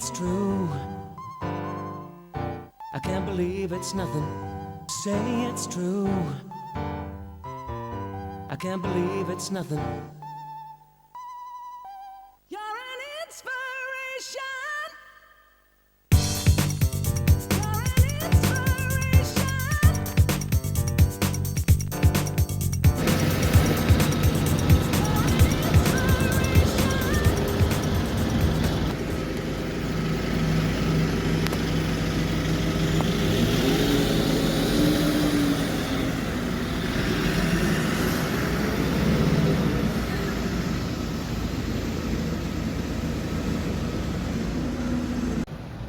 it's true. I can't believe it's nothing. Say it's true. I can't believe it's nothing. You're an inspiration. You're an inspiration.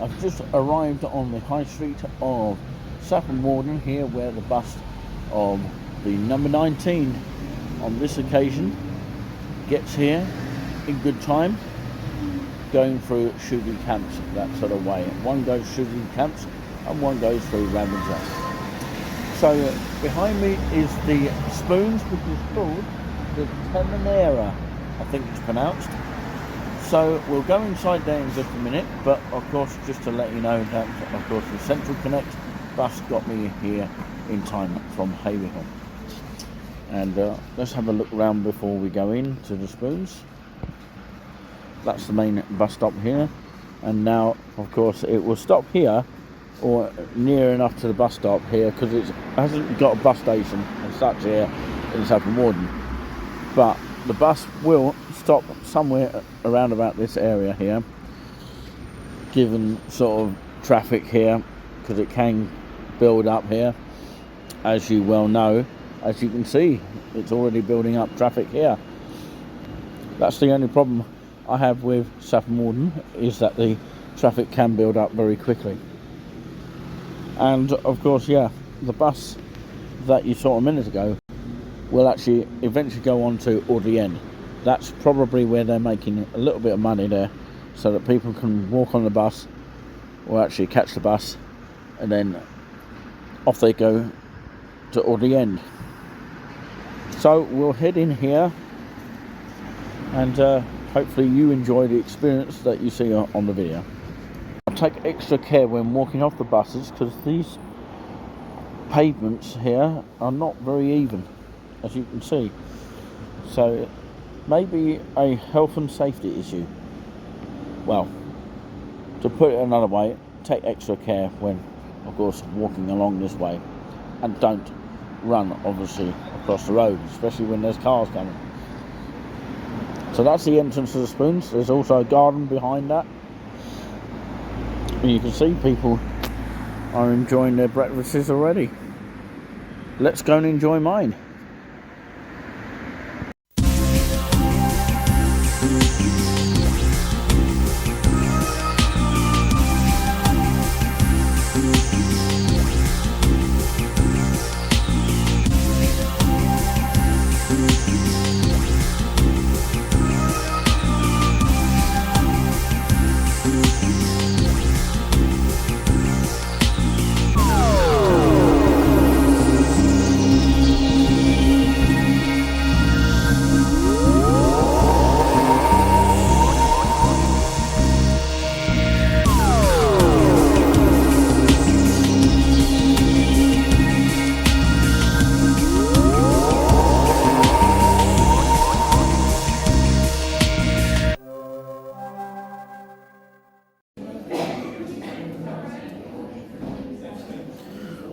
I've just arrived on the high street of Saffron, Walden, here where the bust of the number 19 on this occasion gets here in good time, going through shooting camps that sort of way. One goes shooting camps and one goes through Ravager. So behind me is the spoons, which is called the Temeraire, I think it's pronounced. So we'll go inside there in just a minute, but of course just to let you know that of course the Central Connect bus got me here in time from Haverhill. And let's have a look around before we go in to the spoons. That's the main bus stop here, and now of course it will stop here or near enough to the bus stop here because it hasn't got a bus station as such here in Saffron Walden, but the bus will stop somewhere around about this area here, given sort of traffic here, because it can build up here, as you well know. As you can see, it's already building up traffic here. That's the only problem I have with Saffron Walden, is that the traffic can build up very quickly. And of course, yeah, the bus that you saw a minute ago will actually eventually go on to Walden. That's probably where they're making a little bit of money there, so that people can walk on the bus or actually catch the bus and then off they go to Walden. So we'll head in here, and hopefully you enjoy the experience that you see on the video. I'll take extra care when walking off the buses, because these pavements here are not very even, as you can see. So maybe a health and safety issue. Well, to put it another way, take extra care when, of course, walking along this way, and don't run, obviously, across the road, especially when there's cars coming. So that's the entrance to the spoons. There's also a garden behind that, and you can see people are enjoying their breakfasts already. Let's go and enjoy mine.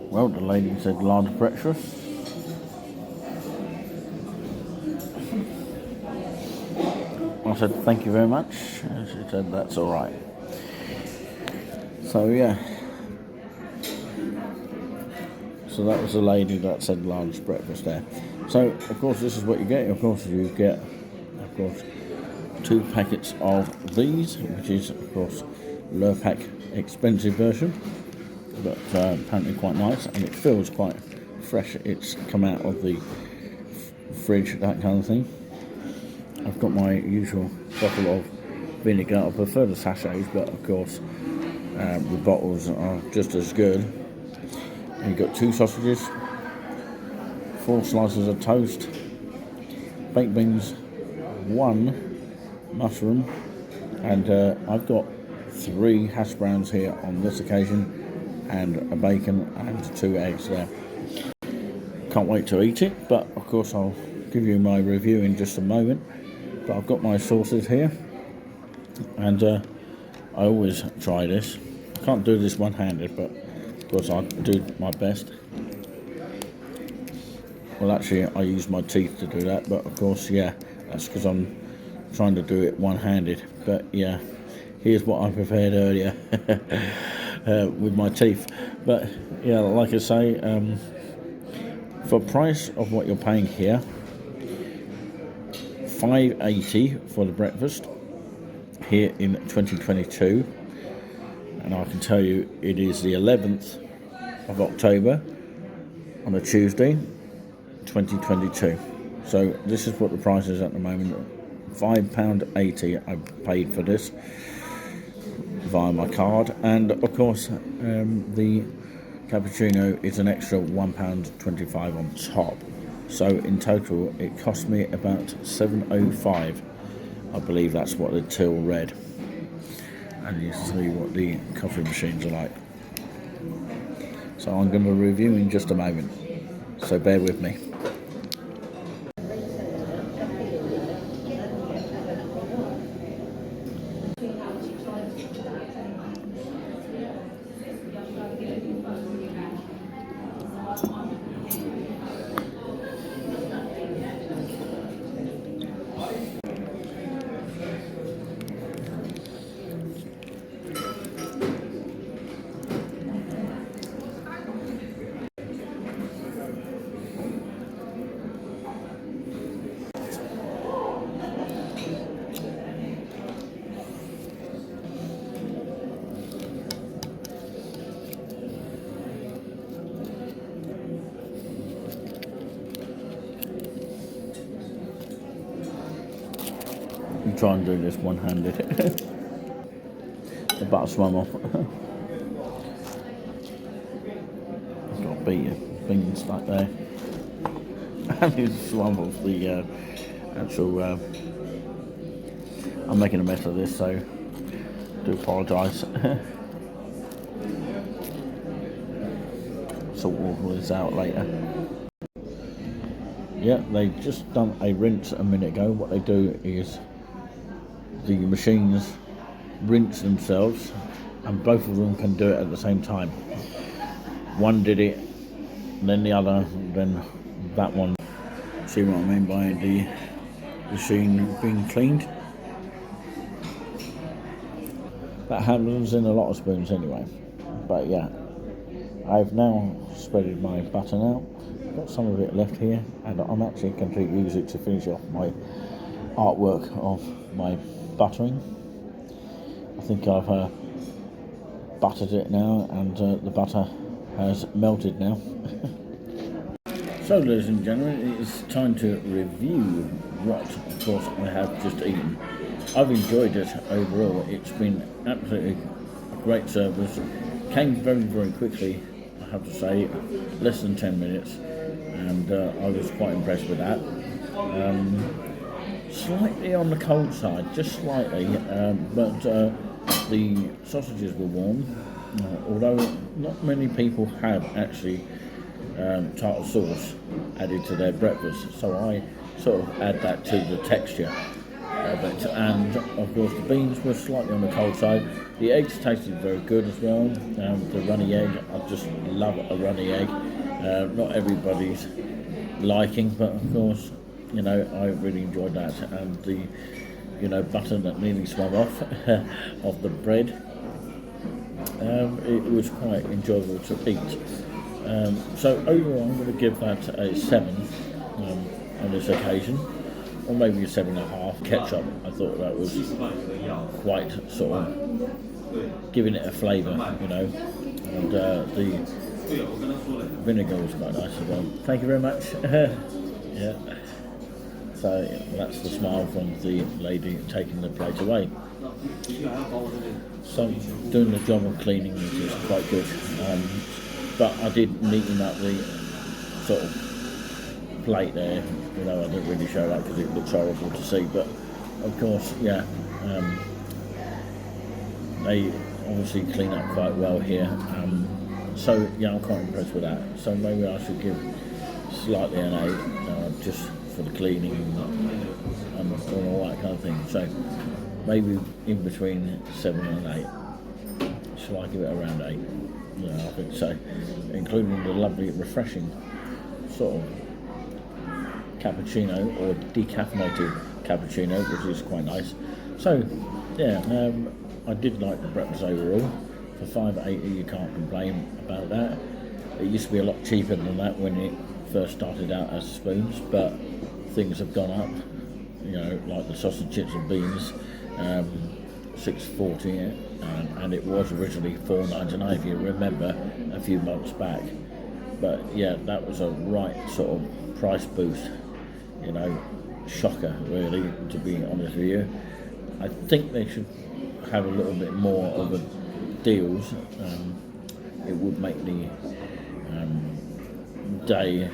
Well, the lady said large breakfast. I said thank you very much, and she said that's all right. So yeah, so that was the lady that said large breakfast there. So of course this is what you get. Of course you get, of course, 2 packets of these, which is of course Lurpak expensive version, but apparently quite nice, and it feels quite fresh. It's come out of the fridge, that kind of thing. I've got my usual bottle of vinegar. I prefer the sachets, but of course the bottles are just as good. And you've got 2 sausages, 4 slices of toast, baked beans, 1 mushroom, and I've got 3 hash browns here on this occasion, and a bacon and 2 eggs there. Can't wait to eat it, but of course I'll give you my review in just a moment. But I've got my sauces here, and I always try this. I can't do this one-handed, but of course I'll do my best. Well, actually I use my teeth to do that, but of course, yeah, that's because I'm trying to do it one-handed. But yeah, here's what I prepared earlier with my teeth. But yeah, like I say, for price of what you're paying here, $5.80 for the breakfast here in 2022, and I can tell you it is the 11th of October on a Tuesday, 2022. So this is what the price is at the moment. £5.80 I paid for this via my card, and of course the cappuccino is an extra £1.25 on top. So in total it cost me about £7.05. I believe that's what the till read. And you see what the coffee machines are like. So I'm going to review in just a moment. So bear with me. I'm trying to do this one-handed. The butter swam off. I've got to beat it. Beans stuck there. And it swam off the actual... I'm making a mess of this, so I do apologise. Sort all this out later. Yeah, they just done a rinse a minute ago. What they do is the machines rinse themselves, and both of them can do it at the same time. One did it, then the other, then that one. See what I mean by the machine being cleaned? That happens in a lot of spoons anyway. But yeah, I've now spreaded my butter now. Got some of it left here, and I'm actually going to use it to finish off my artwork of my buttering. I think I've buttered it now, and the butter has melted now. So ladies and gentlemen, it is time to review what, of course, I have just eaten. I've enjoyed it overall. It's been absolutely a great service. Came very, very quickly, I have to say, less than 10 minutes, and I was quite impressed with that. Slightly on the cold side, just slightly, but the sausages were warm, although not many people have actually tartar sauce added to their breakfast, so I sort of add that to the texture of it. And of course the beans were slightly on the cold side. The eggs tasted very good as well. The runny egg, I just love a runny egg. Not everybody's liking, but of course, you know, I really enjoyed that. And the, you know, butter that nearly swam off of the bread, it was quite enjoyable to eat. So overall I'm going to give that a 7 on this occasion, or maybe a 7.5. Ketchup, I thought that was quite sort of giving it a flavour, you know, and the vinegar was quite nice as well. Thank you very much. Yeah. So that's the smile from the lady taking the plate away. So doing the job of cleaning is quite good. But I did neaten up the sort of plate there. You know, I didn't really show that because it looks horrible to see. But of course, yeah, They obviously clean up quite well here. So yeah, I'm quite impressed with that. So maybe I should give slightly an 8, just for the cleaning and all that kind of thing. So maybe in between 7 and 8. Shall I give it around 8? Yeah, I think so. Including the lovely, refreshing sort of cappuccino or decaffeinated cappuccino, which is quite nice. So yeah, I did like the breakfast overall. For $5.80 you can't complain about that. It used to be a lot cheaper than that when it first started out as spoons, but things have gone up, you know, like the sausage, chips and beans, $6.40, and it was originally $4.99 if you remember a few months back. But yeah, that was a right sort of price boost, you know, shocker really, to be honest with you. I think they should have a little bit more of a deals. It would make the day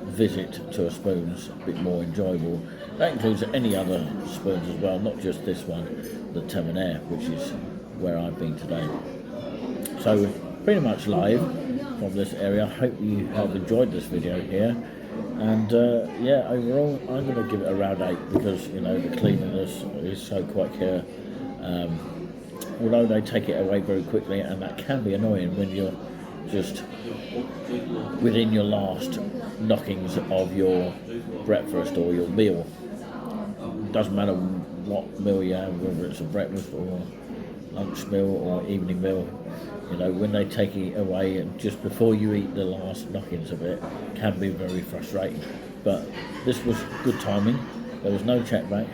visit to a spoons a bit more enjoyable. That includes any other spoons as well, not just this one, the Temeraire, which is where I've been today. So pretty much live from this area. I hope you have enjoyed this video here, and yeah, overall I'm going to give it around 8 because, you know, the cleanliness is so quite here. Although they take it away very quickly, and that can be annoying when you're just within your last knockings of your breakfast or your meal. Doesn't matter what meal you have, whether it's a breakfast or lunch meal or evening meal, you know, when they take it away and just before you eat the last knockings of it, can be very frustrating. But this was good timing. There was no check back.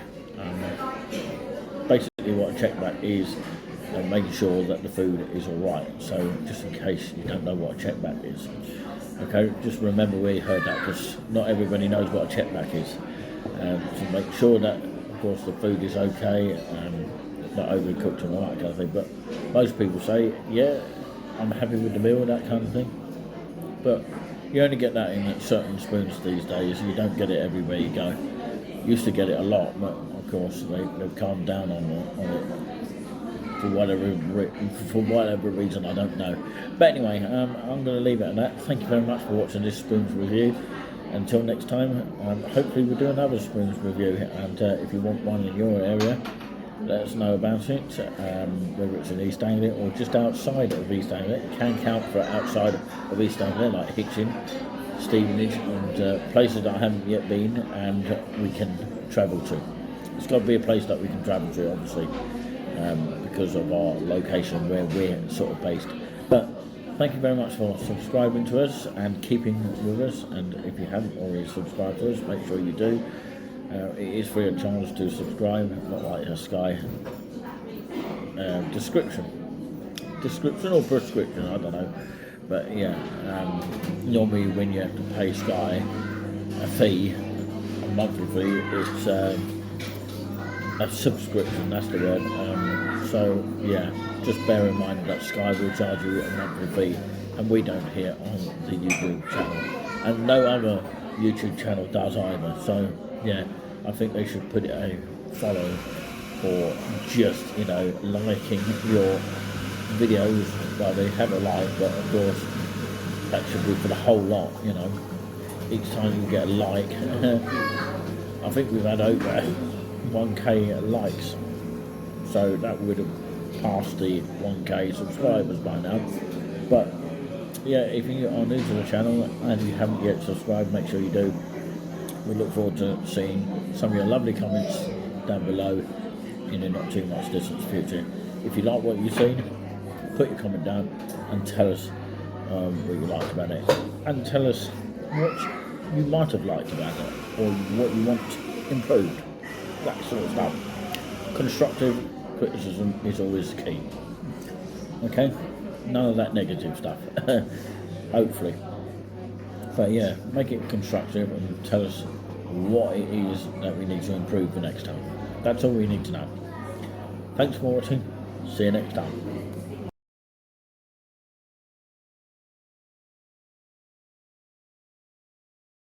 Basically what a check back is, and making sure that the food is alright. So just in case you don't know what a check back is, okay, just remember where you heard that, because not everybody knows what a check back is. To make sure that, of course, the food is okay, not overcooked and all that kind of thing. But most people say, yeah, I'm happy with the meal, that kind of thing. But you only get that in certain spoons these days. You don't get it everywhere you go. Used to get it a lot, but of course they've calmed down on it. For whatever reason, I don't know. But anyway, I'm going to leave it at that. Thank you very much for watching this spoons review. Until next time, hopefully we'll do another spoons review. And if you want one in your area, let us know about it. Whether it's in East Anglia or just outside of East Anglia. It can count for outside of East Anglia, like Hitchin, Stevenage, and places that I haven't yet been and we can travel to. It's got to be a place that we can travel to, obviously. Because of our location where we're sort of based. But thank you very much for subscribing to us and keeping with us, and if you haven't already subscribed to us, make sure you do. It is free of charge to subscribe, not like a Sky description or prescription, I don't know. But yeah, normally when you have to pay Sky a fee, a monthly fee, it's a subscription, that's the word. So yeah, just bear in mind that Sky will charge you a monthly fee, and we don't here on the YouTube channel, and no other YouTube channel does either. So yeah, I think they should put it a follow, or just, you know, liking your videos. Well, they have a like, but of course that should be for the whole lot, you know. Each time you get a like, I think we've had over 1k likes, so that would have passed the 1k subscribers by now. But yeah, if you are new to the channel and you haven't yet subscribed, make sure you do. We look forward to seeing some of your lovely comments down below in the not too much distant future. If you like what you've seen, put your comment down and tell us what you liked about it, and tell us what you might have liked about it, or what you want improved. That sort of stuff. Constructive criticism is always key. Okay? None of that negative stuff. Hopefully. But yeah, make it constructive and tell us what it is that we need to improve for next time. That's all we need to know. Thanks for watching. See you next time.